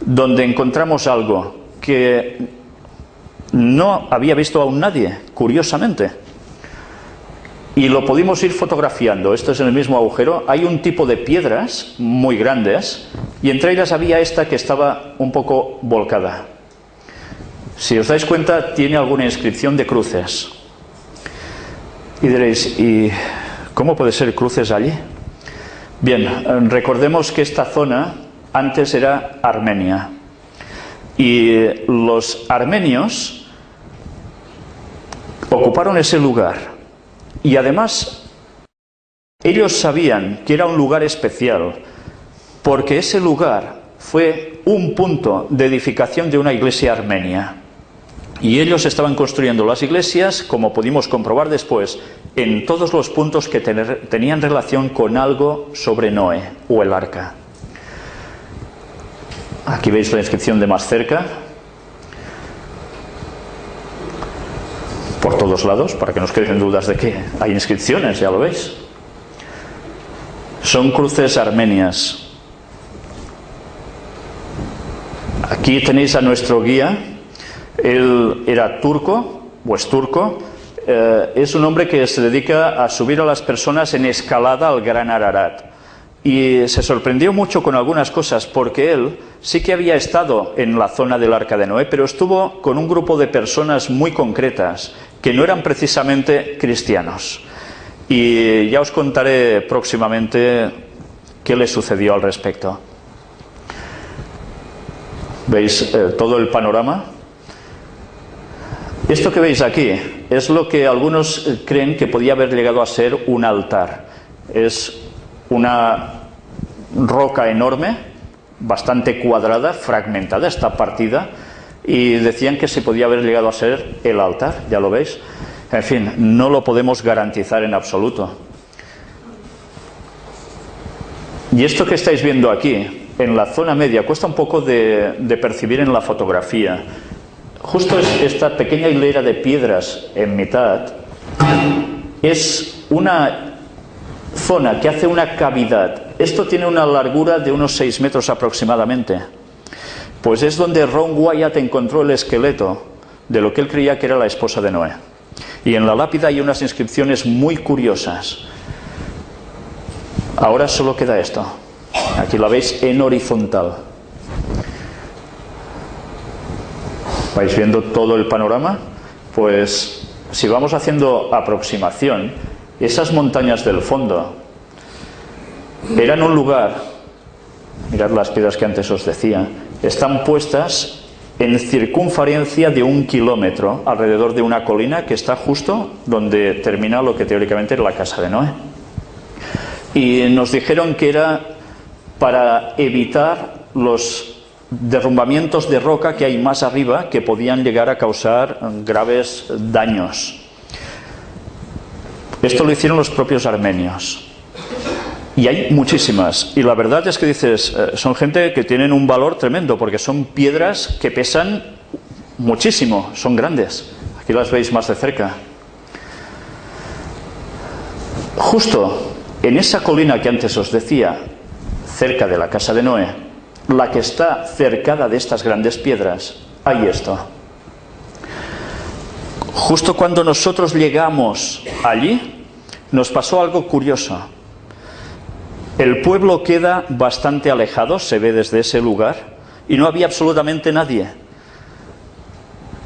donde encontramos algo que no había visto aún nadie, curiosamente. Y lo pudimos ir fotografiando. Esto es en el mismo agujero. Hay un tipo de piedras muy grandes y entre ellas había esta que estaba un poco volcada. Si os dais cuenta, tiene alguna inscripción de cruces. Y diréis, ¿y cómo puede ser cruces allí? Bien, recordemos que esta zona antes era Armenia. Y los armenios ocuparon ese lugar. Y además, ellos sabían que era un lugar especial, porque ese lugar fue un punto de edificación de una iglesia armenia. Y ellos estaban construyendo las iglesias, como pudimos comprobar después, en todos los puntos que tenían relación con algo sobre Noé o el arca. Aquí veis la inscripción de más cerca. Por todos lados, para que no os queden dudas de que hay inscripciones, ya lo veis. Son cruces armenias. Aquí tenéis a nuestro guía. Él era turco, o es turco. Es un hombre que se dedica a subir a las personas en escalada al Gran Ararat. Y se sorprendió mucho con algunas cosas, porque él sí que había estado en la zona del Arca de Noé, pero estuvo con un grupo de personas muy concretas, que no eran precisamente cristianos. Y ya os contaré próximamente qué le sucedió al respecto. ¿Veis todo el panorama? Esto que veis aquí es lo que algunos creen que podía haber llegado a ser un altar. Es una roca enorme, bastante cuadrada, fragmentada, está partida, y decían que se podía haber llegado a ser el altar, ya lo veis. En fin, no lo podemos garantizar en absoluto. Y esto que estáis viendo aquí, en la zona media, cuesta un poco de percibir en la fotografía. Justo esta pequeña hilera de piedras en mitad es una zona que hace una cavidad. Esto tiene una largura de unos 6 metros aproximadamente. Pues es donde Ron Wyatt encontró el esqueleto de lo que él creía que era la esposa de Noé. Y en la lápida hay unas inscripciones muy curiosas. Ahora solo queda esto. Aquí la veis en horizontal. ¿Vais viendo todo el panorama? Pues si vamos haciendo aproximación, esas montañas del fondo eran un lugar, mirad las piedras que antes os decía, están puestas en circunferencia de 1 kilómetro alrededor de una colina que está justo donde termina lo que teóricamente era la casa de Noé. Y nos dijeron que era para evitar los derrumbamientos de roca que hay más arriba que podían llegar a causar graves daños. Esto lo hicieron los propios armenios. Y hay muchísimas. Y la verdad es que dices, son gente que tienen un valor tremendo, porque son piedras que pesan muchísimo, son grandes. Aquí las veis más de cerca. Justo en esa colina que antes os decía, cerca de la casa de Noé, la que está cercada de estas grandes piedras, hay esto. Justo cuando nosotros llegamos allí, nos pasó algo curioso. El pueblo queda bastante alejado, se ve desde ese lugar, y no había absolutamente nadie.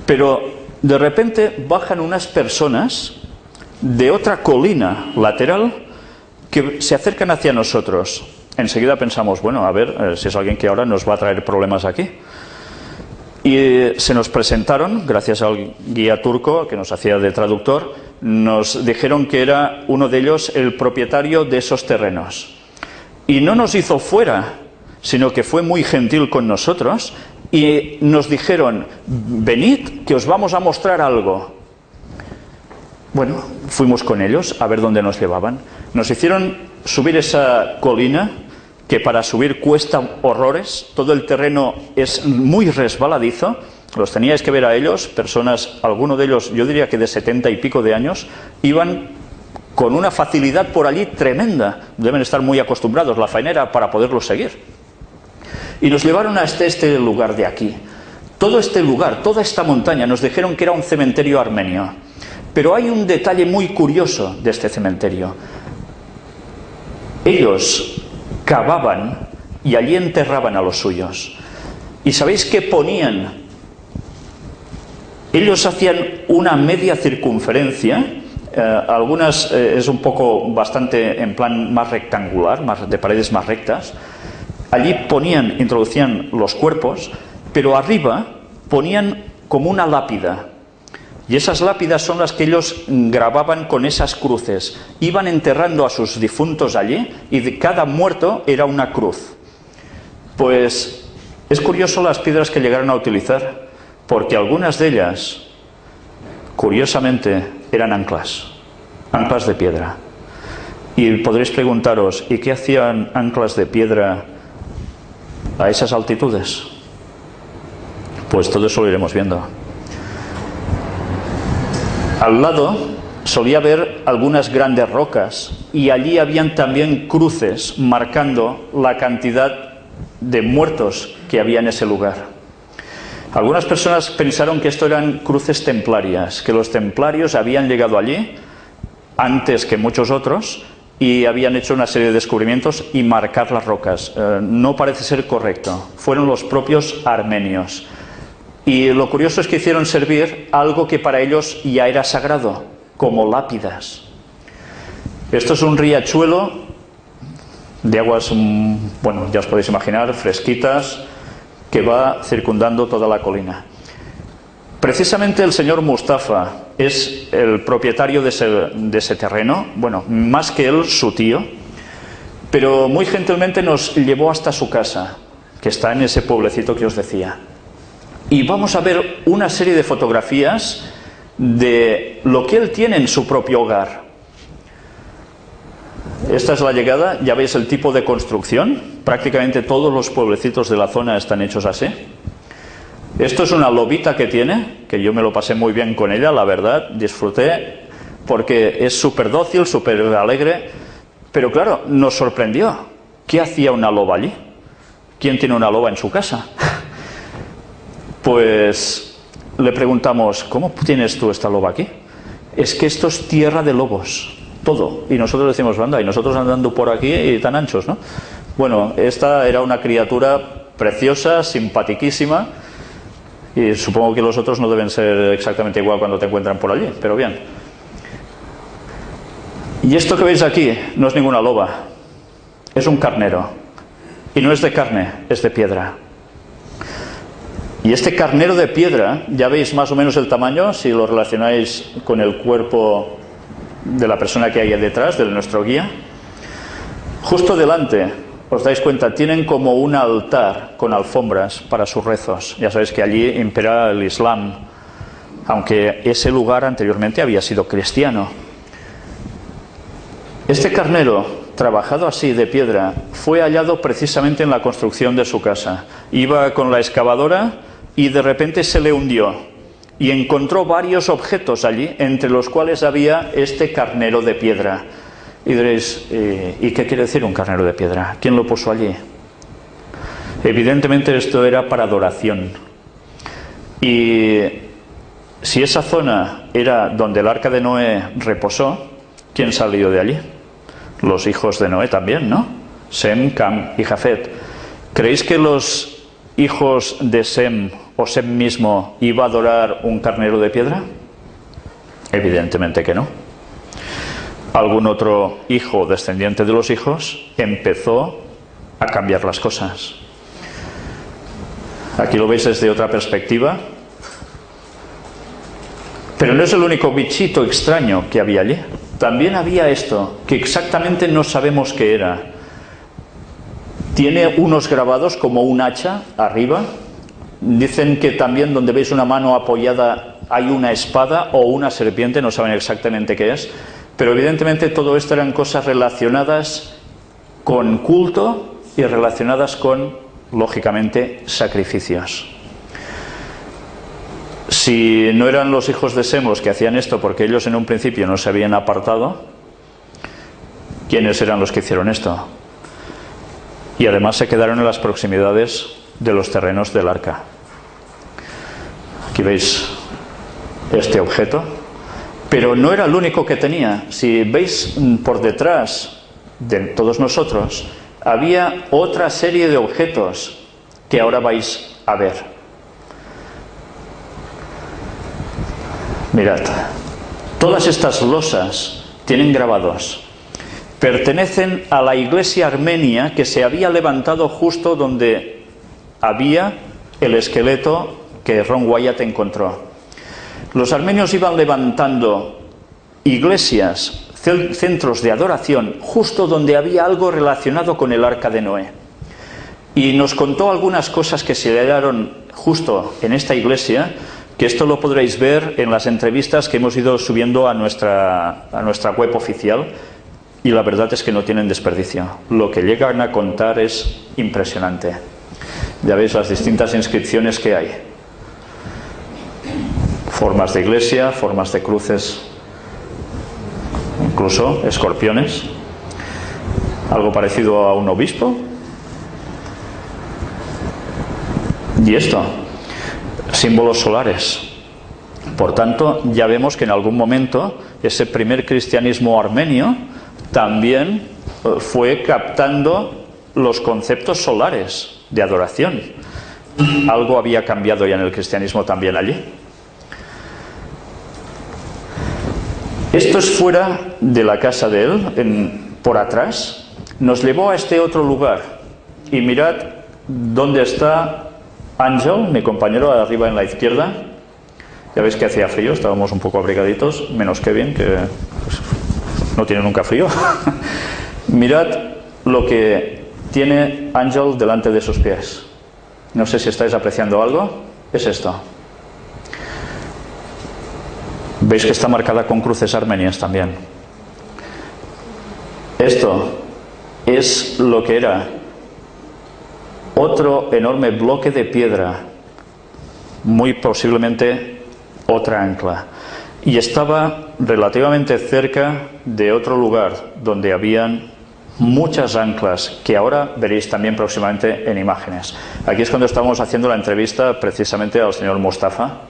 Pero de repente bajan unas personas de otra colina lateral que se acercan hacia nosotros. Enseguida pensamos, bueno, a ver si es alguien que ahora nos va a traer problemas aquí. Y se nos presentaron, gracias al guía turco que nos hacía de traductor, nos dijeron que era uno de ellos el propietario de esos terrenos. Y no nos hizo fuera, sino que fue muy gentil con nosotros y nos dijeron, venid que os vamos a mostrar algo. Bueno, fuimos con ellos a ver dónde nos llevaban. Nos hicieron subir esa colina, que para subir cuesta horrores, todo el terreno es muy resbaladizo, los teníais que ver a ellos, personas, alguno de ellos, yo diría que de 70 y pico de años, iban con una facilidad por allí tremenda, deben estar muy acostumbrados la faenera para poderlos seguir. Y nos llevaron hasta este lugar de aquí. Todo este lugar, toda esta montaña, nos dijeron que era un cementerio armenio. Pero hay un detalle muy curioso de este cementerio. Ellos cavaban y allí enterraban a los suyos. ¿Y sabéis qué ponían? Ellos hacían una media circunferencia, algunas es un poco bastante en plan más rectangular, de paredes más rectas. Allí introducían los cuerpos, pero arriba ponían como una lápida. Y esas lápidas son las que ellos grababan con esas cruces. Iban enterrando a sus difuntos allí y de cada muerto era una cruz. Pues es curioso las piedras que llegaron a utilizar, porque algunas de ellas, curiosamente, eran anclas de piedra. Y podréis preguntaros, ¿y qué hacían anclas de piedra a esas altitudes? Pues todo eso lo iremos viendo. Al lado solía haber algunas grandes rocas y allí habían también cruces marcando la cantidad de muertos que había en ese lugar. Algunas personas pensaron que esto eran cruces templarias, que los templarios habían llegado allí antes que muchos otros y habían hecho una serie de descubrimientos y marcar las rocas. No parece ser correcto. Fueron los propios armenios. Y lo curioso es que hicieron servir algo que para ellos ya era sagrado, como lápidas. Esto es un riachuelo de aguas, bueno, ya os podéis imaginar, fresquitas, que va circundando toda la colina. Precisamente el señor Mustafa es el propietario de ese terreno, bueno, más que él, su tío, pero muy gentilmente nos llevó hasta su casa, que está en ese pueblecito que os decía. Y vamos a ver una serie de fotografías de lo que él tiene en su propio hogar. Esta es la llegada, ya veis el tipo de construcción, prácticamente todos los pueblecitos de la zona están hechos así. Esto es una lobita que tiene, que yo me lo pasé muy bien con ella, la verdad, disfruté, porque es súper dócil, súper alegre, pero claro, nos sorprendió. ¿Qué hacía una loba allí? ¿Quién tiene una loba en su casa? Pues le preguntamos, ¿cómo tienes tú esta loba aquí? Es que esto es tierra de lobos, todo. Y nosotros decimos, anda, y nosotros andando por aquí y tan anchos, ¿no? Bueno, esta era una criatura preciosa, simpatiquísima, y supongo que los otros no deben ser exactamente igual cuando te encuentran por allí, pero bien. Y esto que veis aquí no es ninguna loba, es un carnero. Y no es de carne, es de piedra. Y este carnero de piedra, ya veis más o menos el tamaño, si lo relacionáis con el cuerpo de la persona que hay detrás, de nuestro guía. Justo delante, os dais cuenta, tienen como un altar con alfombras para sus rezos. Ya sabéis que allí impera el Islam, aunque ese lugar anteriormente había sido cristiano. Este carnero, trabajado así de piedra, fue hallado precisamente en la construcción de su casa. Iba con la excavadora y de repente se le hundió y encontró varios objetos allí, entre los cuales había este carnero de piedra. Y diréis, ¿y qué quiere decir un carnero de piedra? ¿Quién lo puso allí? Evidentemente esto era para adoración. Y si esa zona era donde el arca de Noé reposó, ¿quién salió de allí? Los hijos de Noé también, ¿no? Sem, Cam y Jafet. ¿Creéis que los hijos de Sem o Sem mismo iba a adorar un carnero de piedra? Evidentemente que no. Algún otro hijo descendiente de los hijos empezó a cambiar las cosas. Aquí lo veis desde otra perspectiva. Pero no es el único bichito extraño que había allí. También había esto, que exactamente no sabemos qué era. Tiene unos grabados como un hacha arriba. Dicen que también donde veis una mano apoyada hay una espada o una serpiente, no saben exactamente qué es. Pero evidentemente todo esto eran cosas relacionadas con culto y relacionadas con, lógicamente, sacrificios. Si no eran los hijos de Sem los que hacían esto porque ellos en un principio no se habían apartado, ¿quiénes eran los que hicieron esto? y además se quedaron en las proximidades de los terrenos del arca. Aquí veis este objeto, pero no era el único que tenía. Si veis por detrás de todos nosotros, había otra serie de objetos que ahora vais a ver. Mirad, todas estas losas tienen grabados. Pertenecen a la iglesia armenia que se había levantado justo donde había el esqueleto que Ron Wyatt encontró. Los armenios iban levantando iglesias, centros de adoración, justo donde había algo relacionado con el arca de Noé. Y nos contó algunas cosas que se le dieron justo en esta iglesia, que esto lo podréis ver en las entrevistas que hemos ido subiendo a nuestra web oficial, y la verdad es que no tienen desperdicio. Lo que llegan a contar es impresionante. Ya veis las distintas inscripciones que hay. Formas de iglesia, formas de cruces, incluso escorpiones. Algo parecido a un obispo. Y esto, símbolos solares. Por tanto, ya vemos que en algún momento ese primer cristianismo armenio también fue captando los conceptos solares de adoración. Algo había cambiado ya en el cristianismo también allí. Esto es fuera de la casa de él, por atrás. Nos llevó a este otro lugar. Y mirad dónde está Ángel, mi compañero, arriba en la izquierda. Ya veis que hacía frío, estábamos un poco abrigaditos, menos Kevin, que pues, no tiene nunca frío. Mirad lo que tiene Ángel delante de sus pies. No sé si estáis apreciando algo. Es esto. Veis que está marcada con cruces armenias también. Esto es lo que era otro enorme bloque de piedra, muy posiblemente otra ancla, y estaba relativamente cerca de otro lugar donde habían muchas anclas que ahora veréis también próximamente en imágenes. Aquí es cuando estábamos haciendo la entrevista precisamente al señor Mustafa,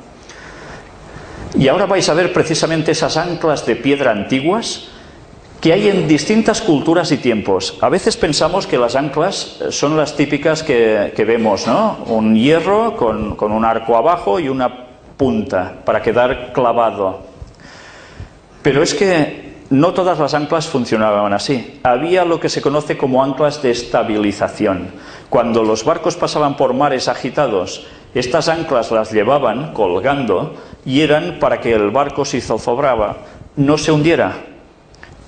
y ahora vais a ver precisamente esas anclas de piedra antiguas que hay en distintas culturas y tiempos. A veces pensamos que las anclas son las típicas que vemos, ¿no? Un hierro con un arco abajo y una punta para quedar clavado. Pero es que no todas las anclas funcionaban así. Había lo que se conoce como anclas de estabilización. Cuando los barcos pasaban por mares agitados, estas anclas las llevaban colgando y eran para que el barco, si zozobraba, no se hundiera.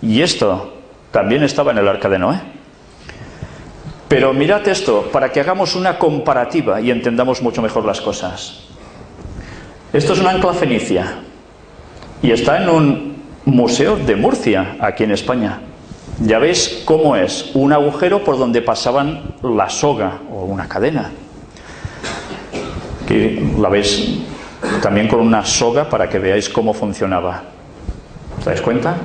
Y esto también estaba en el arca de Noé. Pero mirad esto, para que hagamos una comparativa y entendamos mucho mejor las cosas. Esto es una ancla fenicia y está en un museo de Murcia, aquí en España. Ya veis cómo es, un agujero por donde pasaban la soga o una cadena. Aquí la veis también con una soga para que veáis cómo funcionaba. ¿Os dais cuenta?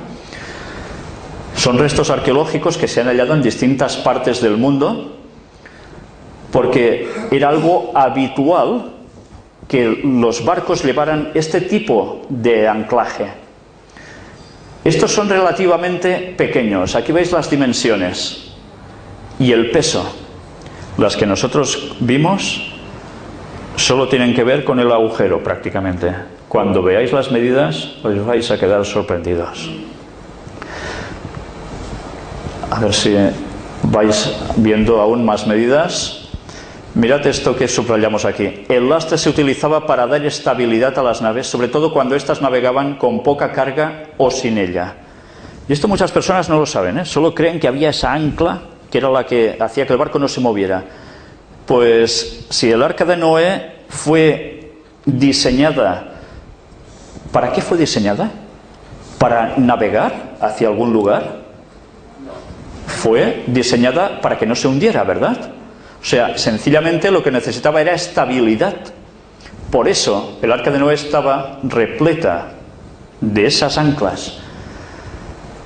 Son restos arqueológicos que se han hallado en distintas partes del mundo porque era algo habitual que los barcos llevaran este tipo de anclaje. Estos son relativamente pequeños. Aquí veis las dimensiones y el peso. Las que nosotros vimos solo tienen que ver con el agujero prácticamente. Cuando veáis las medidas os vais a quedar sorprendidos. A ver si vais viendo aún más medidas. Mirad esto que subrayamos aquí. El lastre se utilizaba para dar estabilidad a las naves, sobre todo cuando éstas navegaban con poca carga o sin ella. Y esto muchas personas no lo saben, ¿eh? Solo creen que había esa ancla que era la que hacía que el barco no se moviera. Pues si el arca de Noé fue diseñada, ¿para qué fue diseñada? ¿Para navegar hacia algún lugar? Fue diseñada para que no se hundiera, ¿verdad? O sea, sencillamente lo que necesitaba era estabilidad. Por eso el arca de Noé estaba repleta de esas anclas